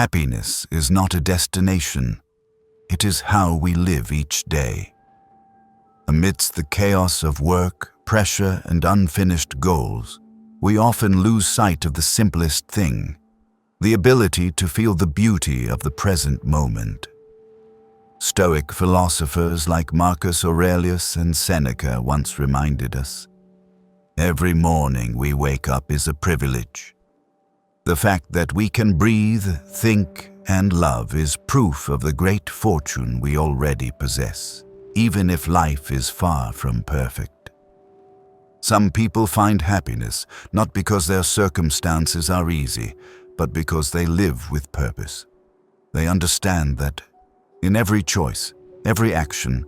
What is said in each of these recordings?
Happiness is not a destination. It is how we live each day. Amidst the chaos of work, pressure, and unfinished goals, we often lose sight of the simplest thing, the ability to feel the beauty of the present moment. Stoic philosophers like Marcus Aurelius and Seneca once reminded us, "Every morning we wake up is a privilege." The fact that we can breathe, think, and love is proof of the great fortune we already possess, even if life is far from perfect. Some people find happiness not because their circumstances are easy, but because they live with purpose. They understand that in every choice, every action,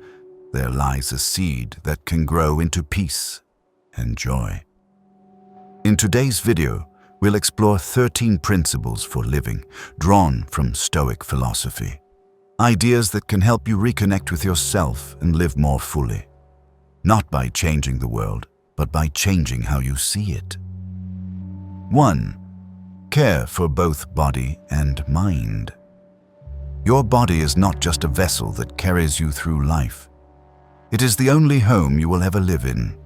there lies a seed that can grow into peace and joy. In today's video, we'll explore 13 principles for living, drawn from Stoic philosophy. Ideas that can help you reconnect with yourself and live more fully. Not by changing the world, but by changing how you see it. 1. Care for both body and mind. Your body is not just a vessel that carries you through life. It is the only home you will ever live in.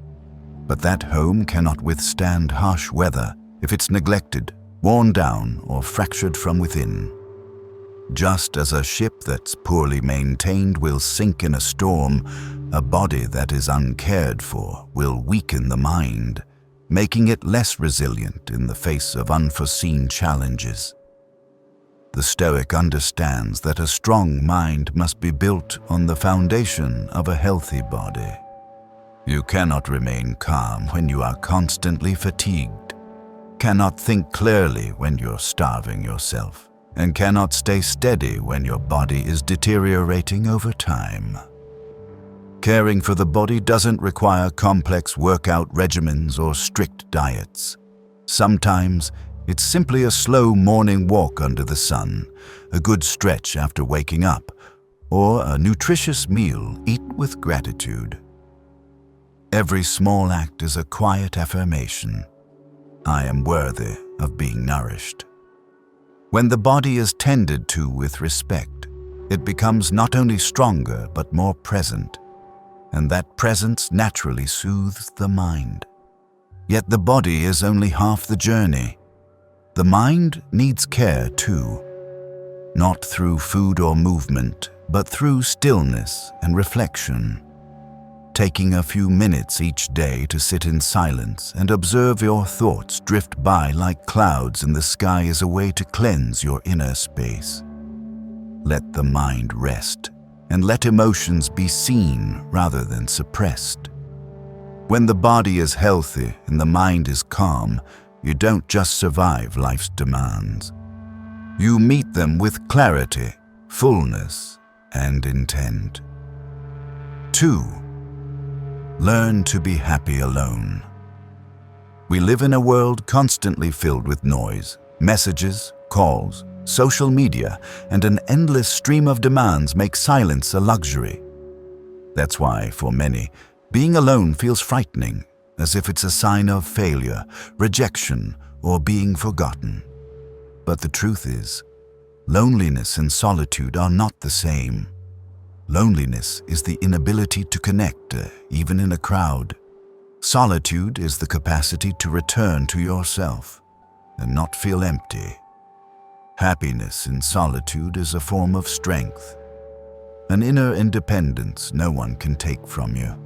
But that home cannot withstand harsh weather if it's neglected, worn down, or fractured from within. Just as a ship that's poorly maintained will sink in a storm, a body that is uncared for will weaken the mind, making it less resilient in the face of unforeseen challenges. The Stoic understands that a strong mind must be built on the foundation of a healthy body. You cannot remain calm when you are constantly fatigued, cannot think clearly when you're starving yourself, and cannot stay steady when your body is deteriorating over time. Caring for the body doesn't require complex workout regimens or strict diets. Sometimes, it's simply a slow morning walk under the sun, a good stretch after waking up, or a nutritious meal eaten with gratitude. Every small act is a quiet affirmation. I am worthy of being nourished. When the body is tended to with respect, it becomes not only stronger but more present, and that presence naturally soothes the mind. Yet the body is only half the journey. The mind needs care too, not through food or movement, but through stillness and reflection. Taking a few minutes each day to sit in silence and observe your thoughts drift by like clouds in the sky is a way to cleanse your inner space. Let the mind rest, and let emotions be seen rather than suppressed. When the body is healthy and the mind is calm, you don't just survive life's demands. You meet them with clarity, fullness, and intent. 2. Learn to be happy alone. We live in a world constantly filled with noise, messages, calls, social media, and an endless stream of demands make silence a luxury. That's why, for many, being alone feels frightening, as if it's a sign of failure, rejection, or being forgotten. But the truth is, loneliness and solitude are not the same. Loneliness is the inability to connect, even in a crowd. Solitude is the capacity to return to yourself and not feel empty. Happiness in solitude is a form of strength, an inner independence no one can take from you.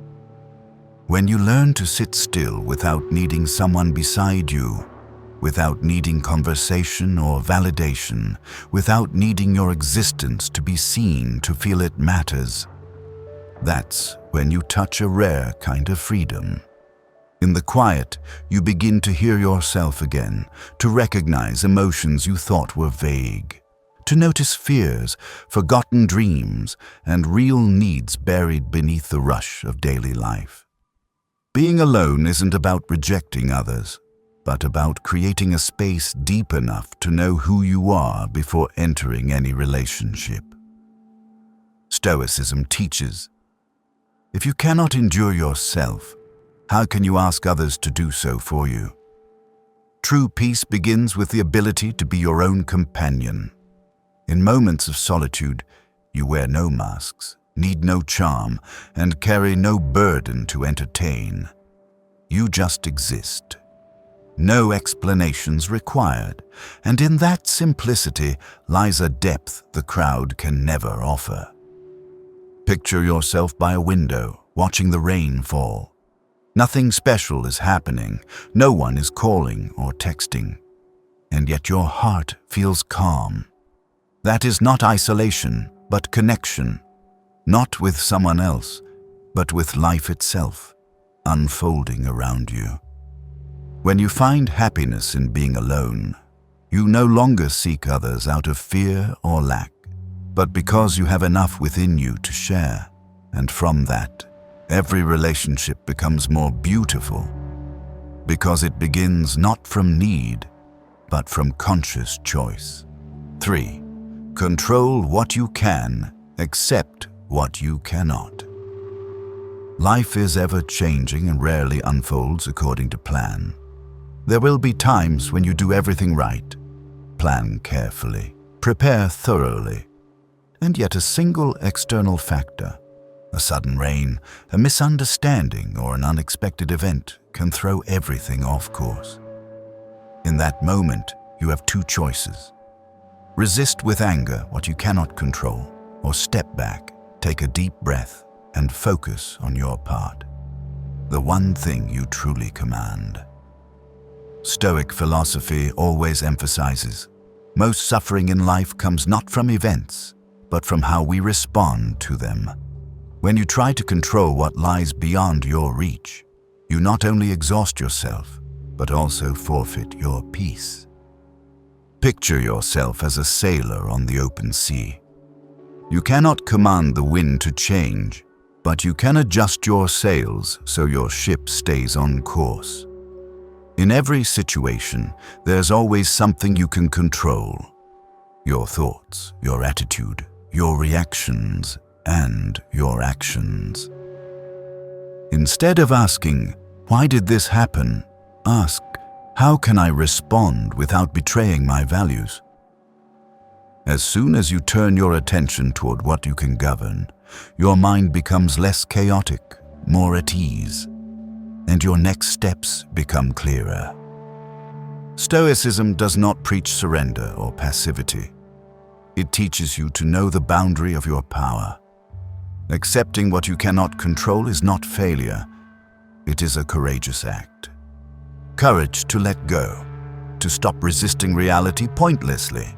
When you learn to sit still without needing someone beside you, without needing conversation or validation, without needing your existence to be seen to feel it matters, that's when you touch a rare kind of freedom. In the quiet, you begin to hear yourself again, to recognize emotions you thought were vague, to notice fears, forgotten dreams, and real needs buried beneath the rush of daily life. Being alone isn't about rejecting others, but about creating a space deep enough to know who you are before entering any relationship. Stoicism teaches, if you cannot endure yourself, how can you ask others to do so for you? True peace begins with the ability to be your own companion. In moments of solitude, you wear no masks, need no charm, and carry no burden to entertain. You just exist. No explanations required, and in that simplicity lies a depth the crowd can never offer. Picture yourself by a window, watching the rain fall. Nothing special is happening, no one is calling or texting, and yet your heart feels calm. That is not isolation, but connection, not with someone else, but with life itself, unfolding around you. When you find happiness in being alone, you no longer seek others out of fear or lack, but because you have enough within you to share, and from that, every relationship becomes more beautiful, because it begins not from need, but from conscious choice. 3. Control what you can, accept what you cannot. Life is ever-changing and rarely unfolds according to plan. There will be times when you do everything right, plan carefully, prepare thoroughly, and yet a single external factor, a sudden rain, a misunderstanding, or an unexpected event can throw everything off course. In that moment, you have two choices. Resist with anger what you cannot control, or step back, take a deep breath, and focus on your part, the one thing you truly command. Stoic philosophy always emphasizes, most suffering in life comes not from events, but from how we respond to them. When you try to control what lies beyond your reach, you not only exhaust yourself, but also forfeit your peace. Picture yourself as a sailor on the open sea. You cannot command the wind to change, but you can adjust your sails so your ship stays on course. In every situation, there's always something you can control. Your thoughts, your attitude, your reactions, and your actions. Instead of asking, "Why did this happen?" ask, "How can I respond without betraying my values?" As soon as you turn your attention toward what you can govern, your mind becomes less chaotic, more at ease, and your next steps become clearer. Stoicism does not preach surrender or passivity. It teaches you to know the boundary of your power. Accepting what you cannot control is not failure. It is a courageous act. Courage to let go, to stop resisting reality pointlessly,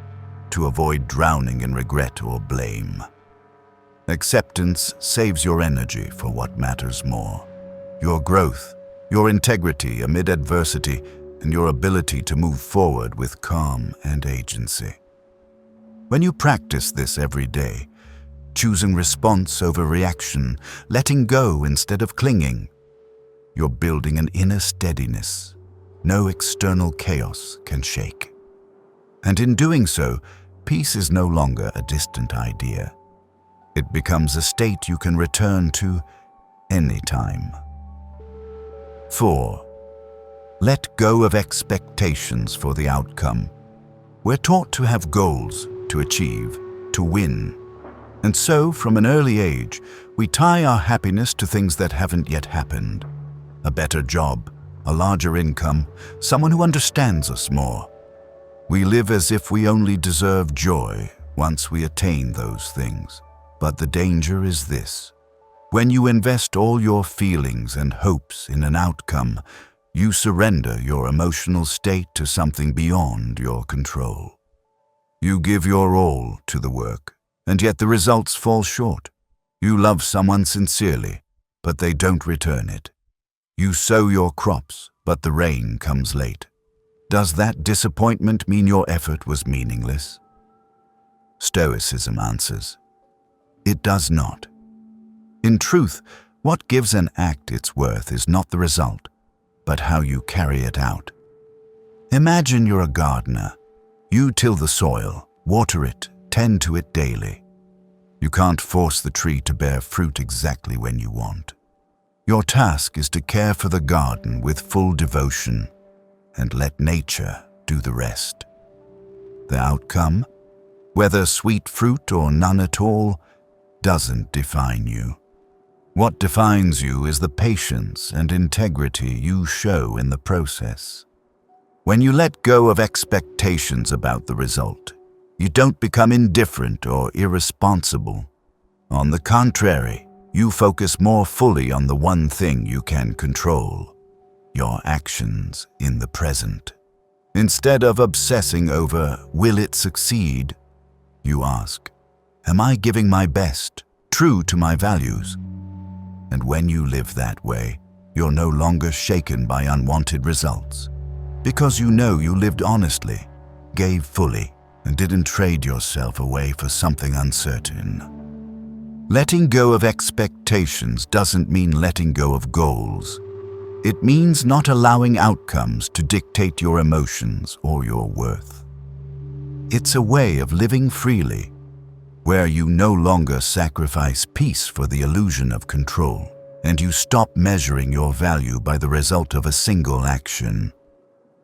to avoid drowning in regret or blame. Acceptance saves your energy for what matters more: your growth, your integrity amid adversity, and your ability to move forward with calm and agency. When you practice this every day, choosing response over reaction, letting go instead of clinging, you're building an inner steadiness no external chaos can shake. And in doing so, peace is no longer a distant idea. It becomes a state you can return to anytime. 4. Let go of expectations for the outcome. We're taught to have goals, to achieve, to win. And so, from an early age, we tie our happiness to things that haven't yet happened. A better job, a larger income, someone who understands us more. We live as if we only deserve joy once we attain those things. But the danger is this: when you invest all your feelings and hopes in an outcome, you surrender your emotional state to something beyond your control. You give your all to the work, and yet the results fall short. You love someone sincerely, but they don't return it. You sow your crops, but the rain comes late. Does that disappointment mean your effort was meaningless? Stoicism answers, it does not. In truth, what gives an act its worth is not the result, but how you carry it out. Imagine you're a gardener. You till the soil, water it, tend to it daily. You can't force the tree to bear fruit exactly when you want. Your task is to care for the garden with full devotion and let nature do the rest. The outcome? Whether sweet fruit or none at all doesn't define you. What defines you is the patience and integrity you show in the process. When you let go of expectations about the result, you don't become indifferent or irresponsible. On the contrary, you focus more fully on the one thing you can control: your actions in the present. Instead of obsessing over, will it succeed, you ask, am I giving my best, true to my values? And when you live that way, you're no longer shaken by unwanted results, because you know you lived honestly, gave fully, and didn't trade yourself away for something uncertain. Letting go of expectations doesn't mean letting go of goals. It means not allowing outcomes to dictate your emotions or your worth. It's a way of living freely, where you no longer sacrifice peace for the illusion of control, and you stop measuring your value by the result of a single action.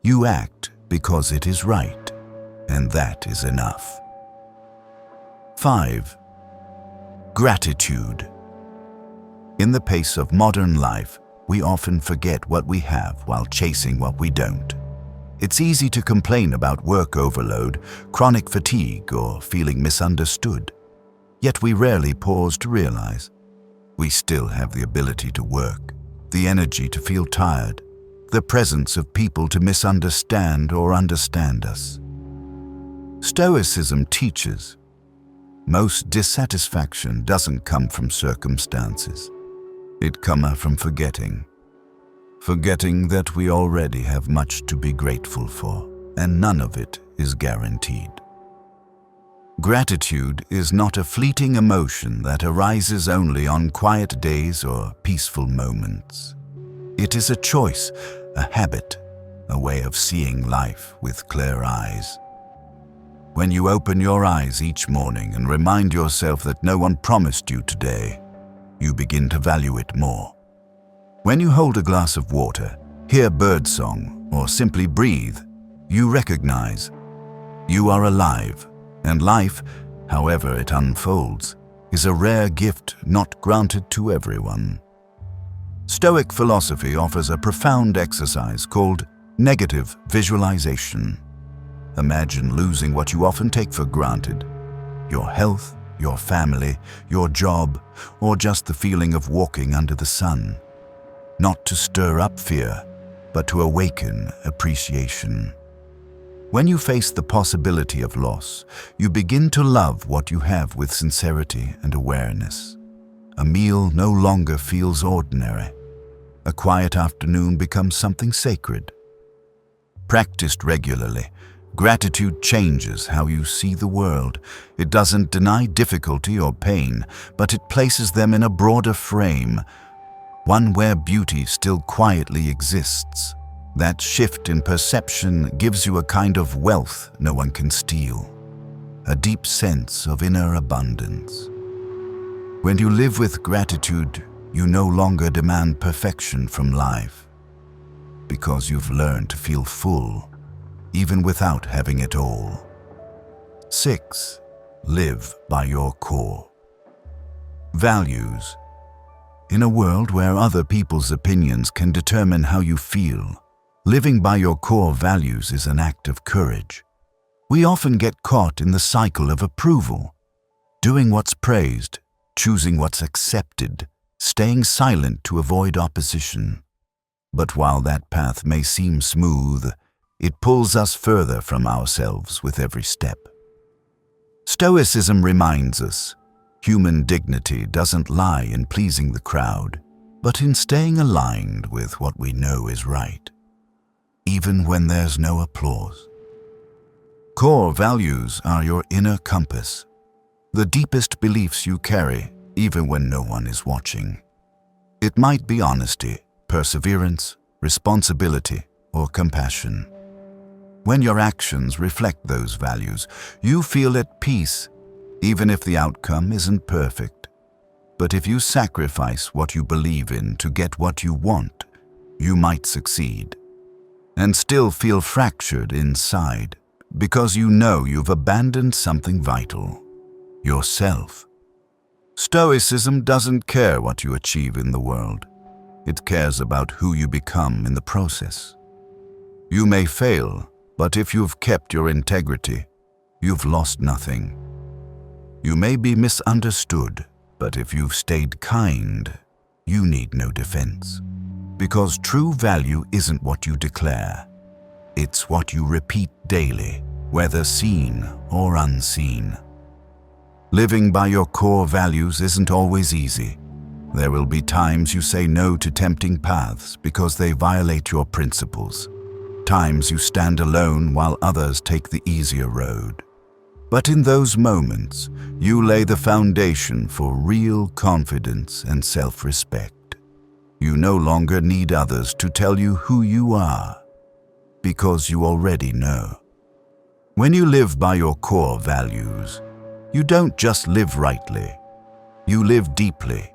You act because it is right, and that is enough. 5. Gratitude. In the pace of modern life, we often forget what we have while chasing what we don't. It's easy to complain about work overload, chronic fatigue, or feeling misunderstood. Yet we rarely pause to realize we still have the ability to work, the energy to feel tired, the presence of people to misunderstand or understand us. Stoicism teaches most dissatisfaction doesn't come from circumstances. It comes from forgetting that we already have much to be grateful for, and none of it is guaranteed. Gratitude is not a fleeting emotion that arises only on quiet days or peaceful moments. It is a choice, a habit, a way of seeing life with clear eyes. When you open your eyes each morning and remind yourself that no one promised you today, you begin to value it more. When you hold a glass of water, hear birdsong, or simply breathe, you recognize you are alive, and life, however it unfolds, is a rare gift not granted to everyone. Stoic philosophy offers a profound exercise called negative visualization. Imagine losing what you often take for granted: your health, your family, your job, or just the feeling of walking under the sun. Not to stir up fear, but to awaken appreciation. When you face the possibility of loss, you begin to love what you have with sincerity and awareness. A meal no longer feels ordinary. A quiet afternoon becomes something sacred. Practiced regularly, gratitude changes how you see the world. It doesn't deny difficulty or pain, but it places them in a broader frame, one where beauty still quietly exists. That shift in perception gives you a kind of wealth no one can steal, a deep sense of inner abundance. When you live with gratitude, you no longer demand perfection from life, because you've learned to feel full, even without having it all. 6. Live by your core. Values. In a world where other people's opinions can determine how you feel, living by your core values is an act of courage. We often get caught in the cycle of approval, doing what's praised, choosing what's accepted, staying silent to avoid opposition. But while that path may seem smooth, it pulls us further from ourselves with every step. Stoicism reminds us, human dignity doesn't lie in pleasing the crowd, but in staying aligned with what we know is right, even when there's no applause. Core values are your inner compass, the deepest beliefs you carry, even when no one is watching. It might be honesty, perseverance, responsibility, or compassion. When your actions reflect those values, you feel at peace, even if the outcome isn't perfect. But if you sacrifice what you believe in to get what you want, you might succeed and still feel fractured inside. because you know you've abandoned something vital: yourself. Stoicism doesn't care what you achieve in the world. It cares about who you become in the process. You may fail, but if you've kept your integrity, you've lost nothing. You may be misunderstood, but if you've stayed kind, you need no defense. Because true value isn't what you declare. It's what you repeat daily, whether seen or unseen. Living by your core values isn't always easy. There will be times you say no to tempting paths because they violate your principles. Times you stand alone while others take the easier road. But in those moments, you lay the foundation for real confidence and self-respect. You no longer need others to tell you who you are, because you already know. When you live by your core values, you don't just live rightly, you live deeply.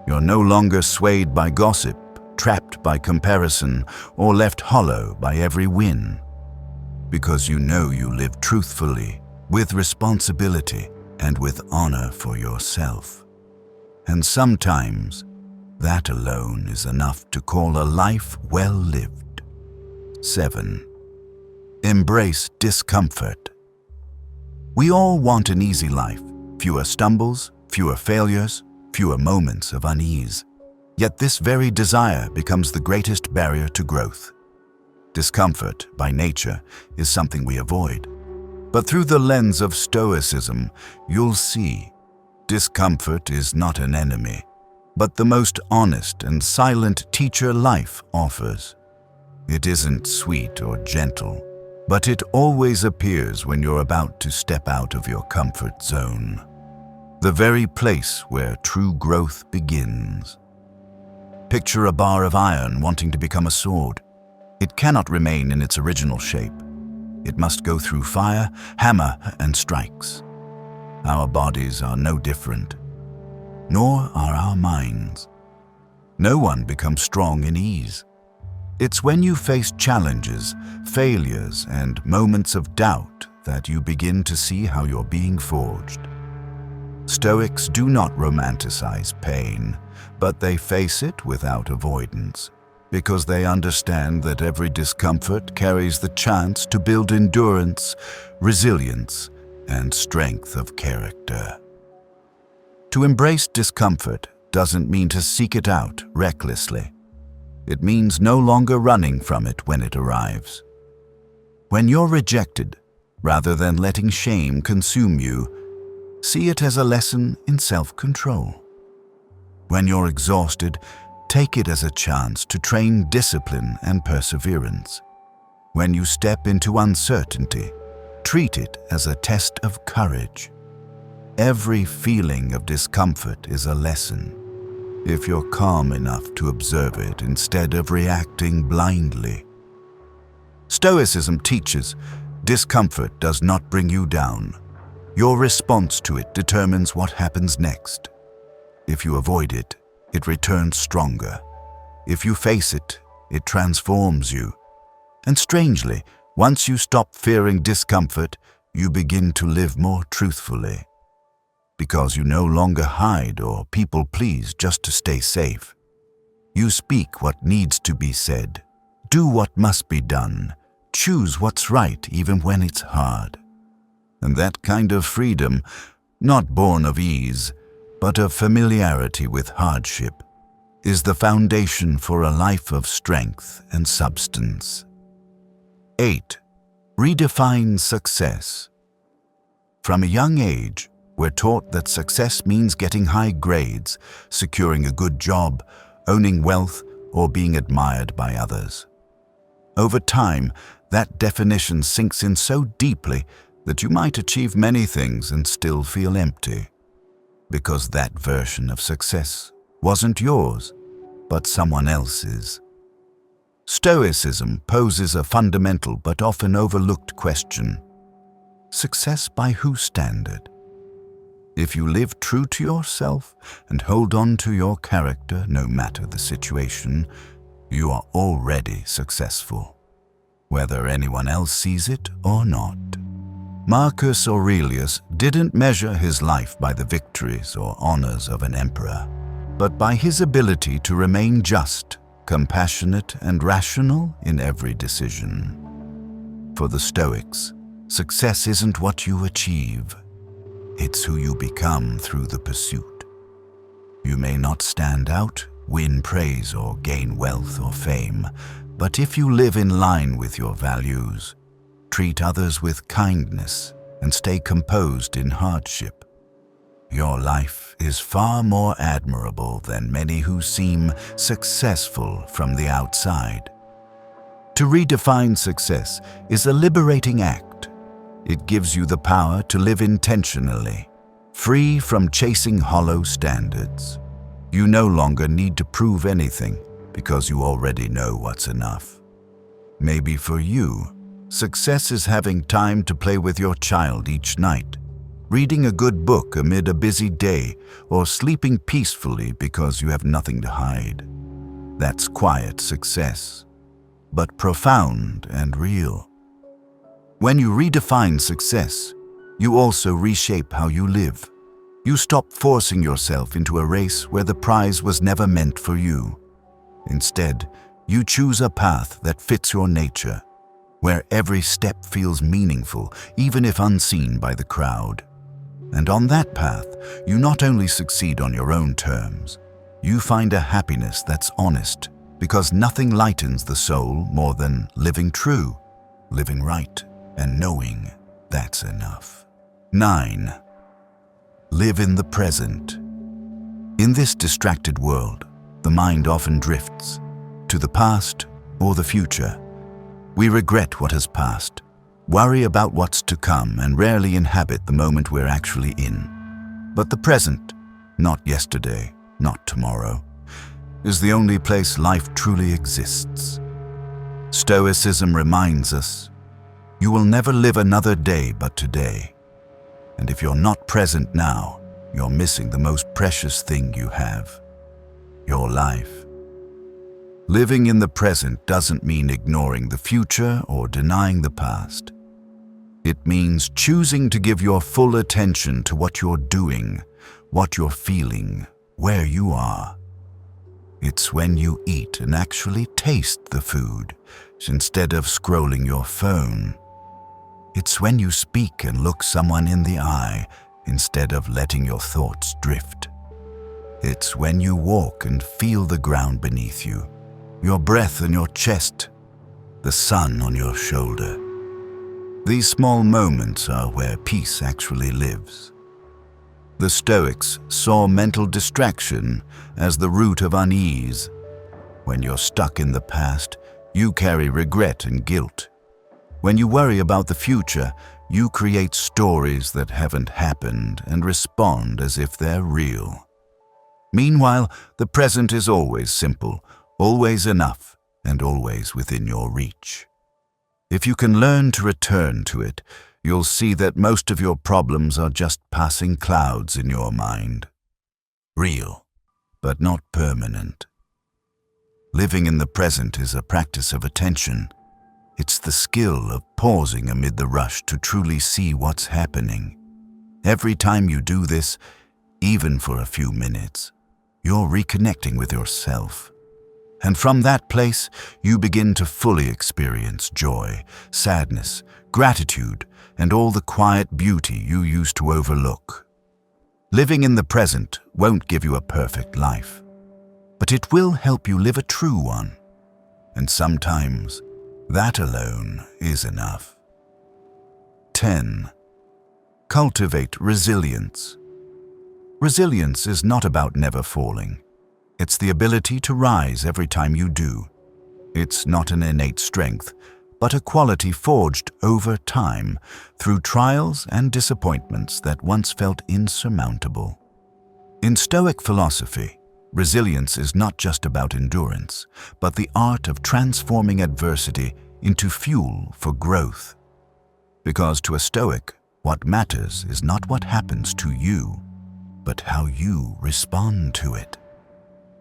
You're no longer swayed by gossip, trapped by comparison, or left hollow by every win. Because you know you live truthfully, with responsibility, and with honor for yourself. And sometimes, that alone is enough to call a life well lived. 7. Embrace discomfort. We all want an easy life, fewer stumbles, fewer failures, fewer moments of unease. Yet this very desire becomes the greatest barrier to growth. Discomfort, by nature, is something we avoid. But through the lens of Stoicism, you'll see discomfort is not an enemy, but the most honest and silent teacher life offers. It isn't sweet or gentle, but it always appears when you're about to step out of your comfort zone, the very place where true growth begins. Picture a bar of iron wanting to become a sword. It cannot remain in its original shape. It must go through fire, hammer, and strikes. Our bodies are no different, nor are our minds. No one becomes strong in ease. It's when you face challenges, failures, and moments of doubt that you begin to see how you're being forged. Stoics do not romanticize pain, but they face it without avoidance, because they understand that every discomfort carries the chance to build endurance, resilience, and strength of character. To embrace discomfort doesn't mean to seek it out recklessly. It means no longer running from it when it arrives. When you're rejected, rather than letting shame consume you, see it as a lesson in self-control. When you're exhausted, take it as a chance to train discipline and perseverance. When you step into uncertainty, treat it as a test of courage. Every feeling of discomfort is a lesson, if you're calm enough to observe it instead of reacting blindly. Stoicism teaches discomfort does not bring you down. Your response to it determines what happens next. If you avoid it, it returns stronger. If you face it, it transforms you. And strangely, once you stop fearing discomfort, you begin to live more truthfully. Because you no longer hide or people please just to stay safe. You speak what needs to be said, do what must be done, choose what's right even when it's hard. And that kind of freedom, not born of ease, but of familiarity with hardship, is the foundation for a life of strength and substance. 8. Redefine success. From a young age, we're taught that success means getting high grades, securing a good job, owning wealth, or being admired by others. Over time, that definition sinks in so deeply that you might achieve many things and still feel empty. Because that version of success wasn't yours, but someone else's. Stoicism poses a fundamental but often overlooked question. Success by whose standard? If you live true to yourself and hold on to your character no matter the situation, you are already successful. whether anyone else sees it or not. Marcus Aurelius didn't measure his life by the victories or honors of an emperor, but by his ability to remain just, compassionate, and rational in every decision. For the Stoics, success isn't what you achieve, it's who you become through the pursuit. You may not stand out, win praise, or gain wealth or fame, but if you live in line with your values, treat others with kindness, and stay composed in hardship, your life is far more admirable than many who seem successful from the outside. To redefine success is a liberating act. It gives you the power to live intentionally, free from chasing hollow standards. You no longer need to prove anything because you already know what's enough. Maybe for you, success is having time to play with your child each night, reading a good book amid a busy day, or sleeping peacefully because you have nothing to hide. That's quiet success, but profound and real. When you redefine success, you also reshape how you live. You stop forcing yourself into a race where the prize was never meant for you. Instead, you choose a path that fits your nature, where every step feels meaningful, even if unseen by the crowd. And on that path, you not only succeed on your own terms, you find a happiness that's honest, because nothing lightens the soul more than living true, living right, and knowing that's enough. 9. Live in the present. In this distracted world, the mind often drifts to the past or the future. We regret what has passed, worry about what's to come, and rarely inhabit the moment we're actually in. But the present, not yesterday, not tomorrow, is the only place life truly exists. Stoicism reminds us, you will never live another day but today. And if you're not present now, you're missing the most precious thing you have, your life. Living in the present doesn't mean ignoring the future or denying the past. It means choosing to give your full attention to what you're doing, what you're feeling, where you are. It's when you eat and actually taste the food, instead of scrolling your phone. It's when you speak and look someone in the eye, instead of letting your thoughts drift. It's when you walk and feel the ground beneath you, your breath in your chest, the sun on your shoulder. These small moments are where peace actually lives. The Stoics saw mental distraction as the root of unease. When you're stuck in the past, you carry regret and guilt. When you worry about the future, you create stories that haven't happened and respond as if they're real. Meanwhile, the present is always simple, always enough, and always within your reach. If you can learn to return to it, you'll see that most of your problems are just passing clouds in your mind. Real, but not permanent. Living in the present is a practice of attention. It's the skill of pausing amid the rush to truly see what's happening. Every time you do this, even for a few minutes, you're reconnecting with yourself. And from that place, you begin to fully experience joy, sadness, gratitude, and all the quiet beauty you used to overlook. Living in the present won't give you a perfect life, but it will help you live a true one. And sometimes, that alone is enough. 10. Cultivate resilience. Resilience is not about never falling. It's the ability to rise every time you do. It's not an innate strength, but a quality forged over time through trials and disappointments that once felt insurmountable. In Stoic philosophy, resilience is not just about endurance, but the art of transforming adversity into fuel for growth. Because to a Stoic, what matters is not what happens to you, but how you respond to it.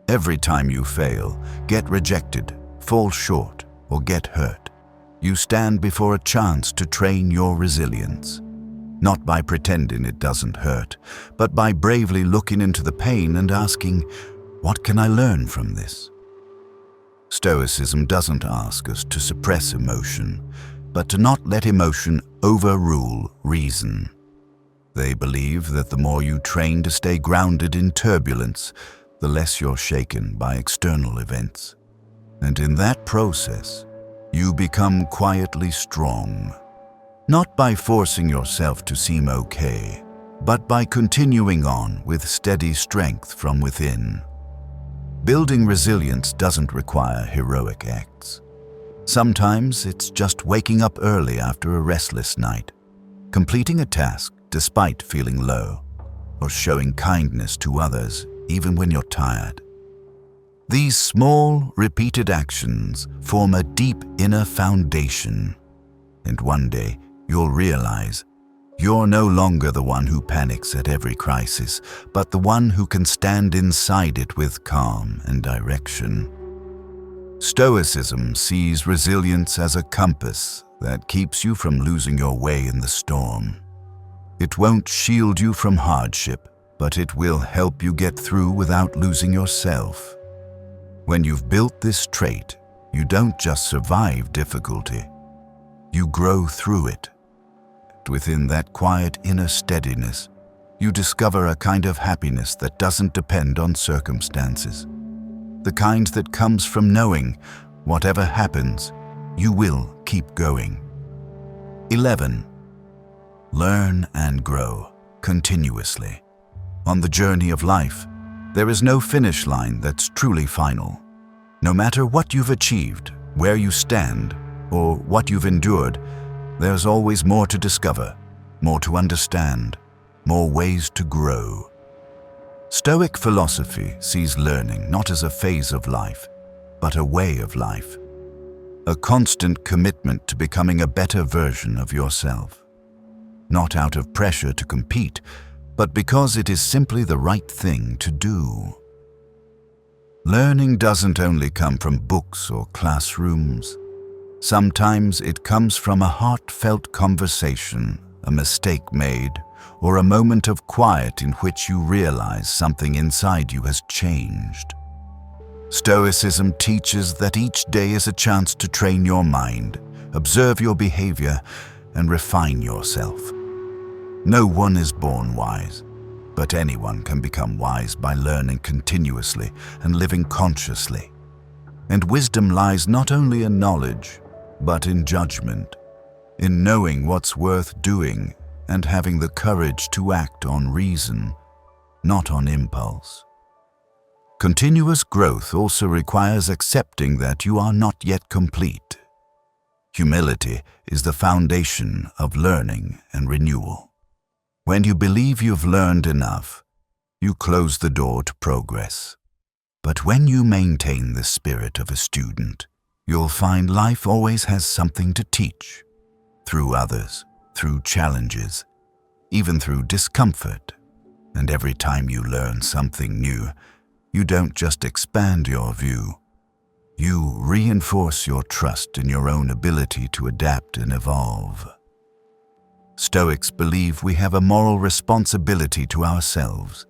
Every time you fail, get rejected, fall short, or get hurt, you stand before a chance to train your resilience. Not by pretending it doesn't hurt, but by bravely looking into the pain and asking, what can I learn from this? Stoicism doesn't ask us to suppress emotion, but to not let emotion overrule reason. They believe that the more you train to stay grounded in turbulence, the less you're shaken by external events. And in that process, you become quietly strong. Not by forcing yourself to seem okay, but by continuing on with steady strength from within. Building resilience doesn't require heroic acts. Sometimes it's just waking up early after a restless night, completing a task despite feeling low, or showing kindness to others even when you're tired. These small, repeated actions form a deep inner foundation, and one day you'll realize you're no longer the one who panics at every crisis, but the one who can stand inside it with calm and direction. Stoicism sees resilience as a compass that keeps you from losing your way in the storm. It won't shield you from hardship, but it will help you get through without losing yourself. When you've built this trait, you don't just survive difficulty, you grow through it. Within that quiet inner steadiness, you discover a kind of happiness that doesn't depend on circumstances. The kind that comes from knowing, whatever happens, you will keep going. 11. Learn and grow continuously. On the journey of life, there is no finish line that's truly final. No matter what you've achieved, where you stand, or what you've endured, there's always more to discover, more to understand, more ways to grow. Stoic philosophy sees learning not as a phase of life, but a way of life. A constant commitment to becoming a better version of yourself. Not out of pressure to compete, but because it is simply the right thing to do. Learning doesn't only come from books or classrooms. Sometimes it comes from a heartfelt conversation, a mistake made, or a moment of quiet in which you realize something inside you has changed. Stoicism teaches that each day is a chance to train your mind, observe your behavior, and refine yourself. No one is born wise, but anyone can become wise by learning continuously and living consciously. And wisdom lies not only in knowledge, but in judgment, in knowing what's worth doing and having the courage to act on reason, not on impulse. Continuous growth also requires accepting that you are not yet complete. Humility is the foundation of learning and renewal. When you believe you've learned enough, you close the door to progress. But when you maintain the spirit of a student, you'll find life always has something to teach, through others, through challenges, even through discomfort. And every time you learn something new, you don't just expand your view, you reinforce your trust in your own ability to adapt and evolve. Stoics believe we have a moral responsibility to ourselves,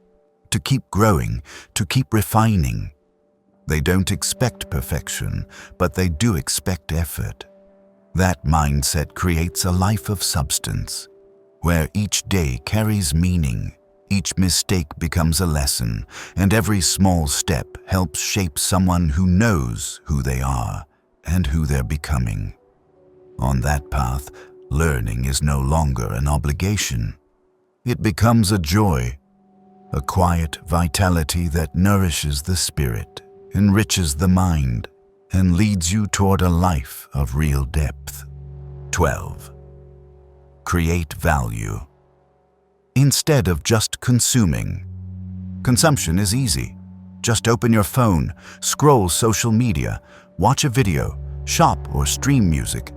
to keep growing, to keep refining. They don't expect perfection, but they do expect effort. That mindset creates a life of substance, where each day carries meaning, each mistake becomes a lesson, and every small step helps shape someone who knows who they are and who they're becoming. On that path, learning is no longer an obligation. It becomes a joy, a quiet vitality that nourishes the spirit, enriches the mind, and leads you toward a life of real depth. 12. Create value. Instead of just consuming. Consumption is easy. Just open your phone, scroll social media, watch a video, shop or stream music,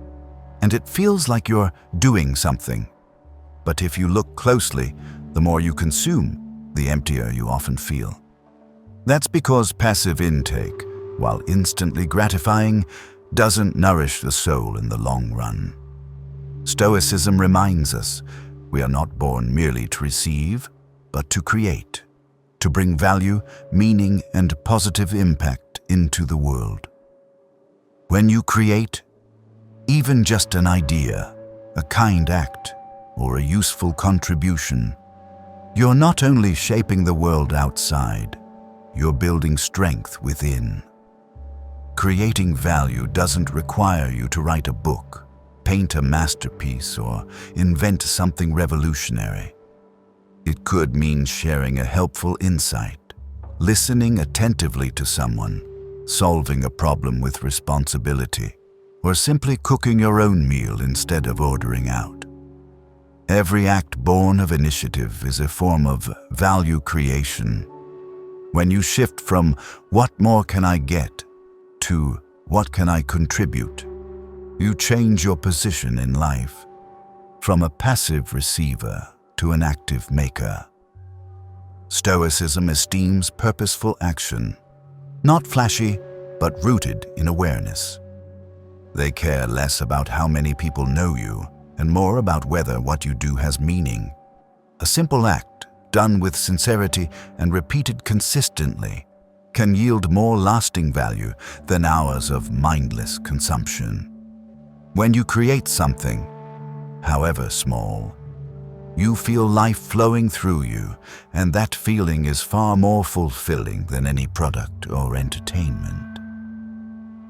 and it feels like you're doing something. But if you look closely, the more you consume, the emptier you often feel. That's because passive intake, while instantly gratifying, doesn't nourish the soul in the long run. Stoicism reminds us we are not born merely to receive, but to create, to bring value, meaning, and positive impact into the world. When you create, even just an idea, a kind act, or a useful contribution, you're not only shaping the world outside, you're building strength within. Creating value doesn't require you to write a book, paint a masterpiece, or invent something revolutionary. It could mean sharing a helpful insight, listening attentively to someone, solving a problem with responsibility, or simply cooking your own meal instead of ordering out. Every act born of initiative is a form of value creation. When you shift from "what more can I get" to "what can I contribute," you change your position in life, from a passive receiver to an active maker. Stoicism esteems purposeful action, not flashy, but rooted in awareness. They care less about how many people know you and more about whether what you do has meaning. A simple act, done with sincerity and repeated consistently, can yield more lasting value than hours of mindless consumption. When you create something, however small, you feel life flowing through you, and that feeling is far more fulfilling than any product or entertainment.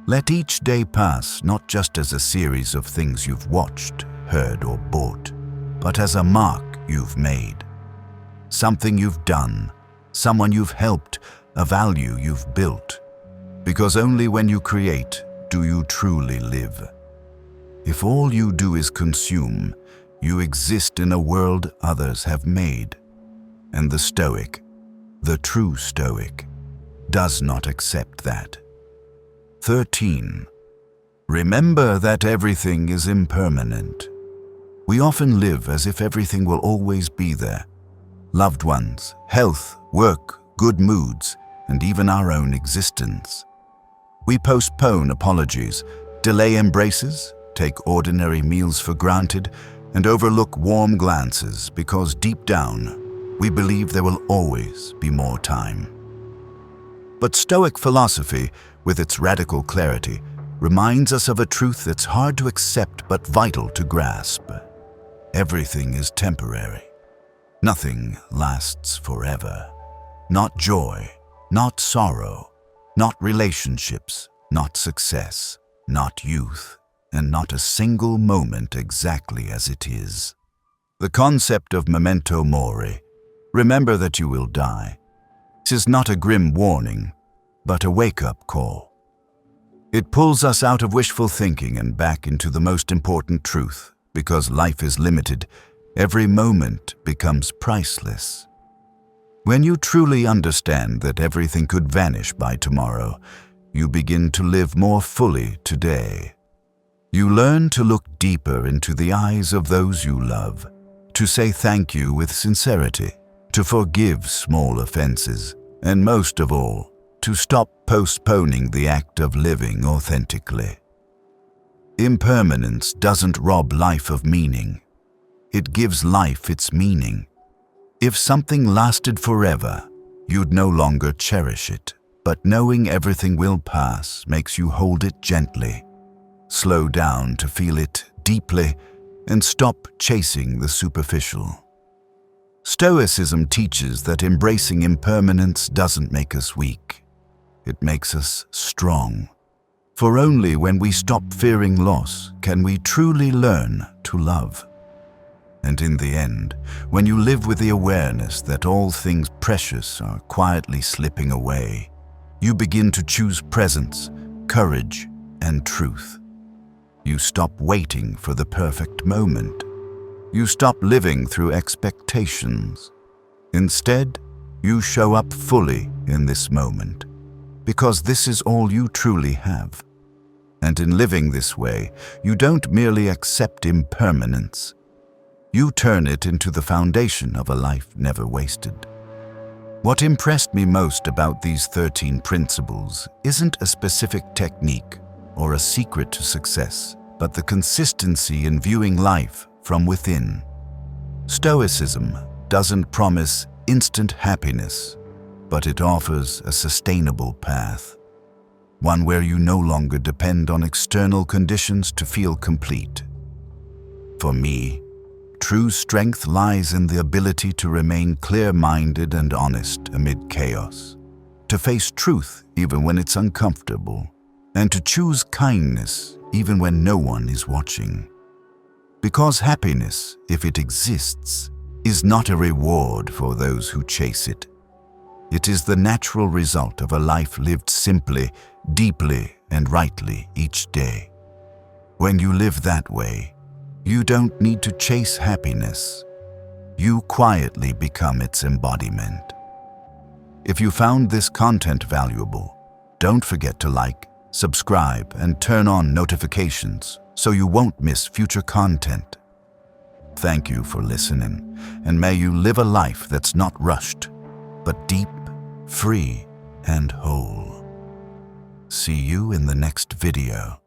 Let each day pass not just as a series of things you've watched, heard, or bought, but as a mark you've made. Something you've done, someone you've helped, a value you've built. Because only when you create do you truly live. If all you do is consume, you exist in a world others have made. And the Stoic, the true Stoic, does not accept that. 13. Remember that everything is impermanent. We often live as if everything will always be there. Loved ones, health, work, good moods, and even our own existence. We postpone apologies, delay embraces, take ordinary meals for granted, and overlook warm glances because deep down, we believe there will always be more time. But Stoic philosophy, with its radical clarity, reminds us of a truth that's hard to accept but vital to grasp. Everything is temporary. Nothing lasts forever. Not joy, not sorrow, not relationships, not success, not youth, and not a single moment exactly as it is. The concept of memento mori, remember that you will die, is not a grim warning, but a wake-up call. It pulls us out of wishful thinking and back into the most important truth. Because life is limited, every moment becomes priceless. When you truly understand that everything could vanish by tomorrow, you begin to live more fully today. You learn to look deeper into the eyes of those you love, to say thank you with sincerity, to forgive small offenses, and most of all, to stop postponing the act of living authentically. Impermanence doesn't rob life of meaning. It gives life its meaning. If something lasted forever, you'd no longer cherish it, but knowing everything will pass makes you hold it gently, slow down to feel it deeply, and stop chasing the superficial. Stoicism teaches that embracing impermanence doesn't make us weak. It makes us strong. For only when we stop fearing loss can we truly learn to love. And in the end, when you live with the awareness that all things precious are quietly slipping away, you begin to choose presence, courage, and truth. You stop waiting for the perfect moment. You stop living through expectations. Instead, you show up fully in this moment, because this is all you truly have. And in living this way, you don't merely accept impermanence. You turn it into the foundation of a life never wasted. What impressed me most about these 13 principles isn't a specific technique or a secret to success, but the consistency in viewing life from within. Stoicism doesn't promise instant happiness, but it offers a sustainable path, one where you no longer depend on external conditions to feel complete. For me, true strength lies in the ability to remain clear-minded and honest amid chaos, to face truth even when it's uncomfortable, and to choose kindness even when no one is watching. Because happiness, if it exists, is not a reward for those who chase it. It is the natural result of a life lived simply, deeply, and rightly each day. When you live that way, you don't need to chase happiness. You quietly become its embodiment. If you found this content valuable, don't forget to like, subscribe, and turn on notifications so you won't miss future content. Thank you for listening, and may you live a life that's not rushed, but deep, free, and whole. See you in the next video.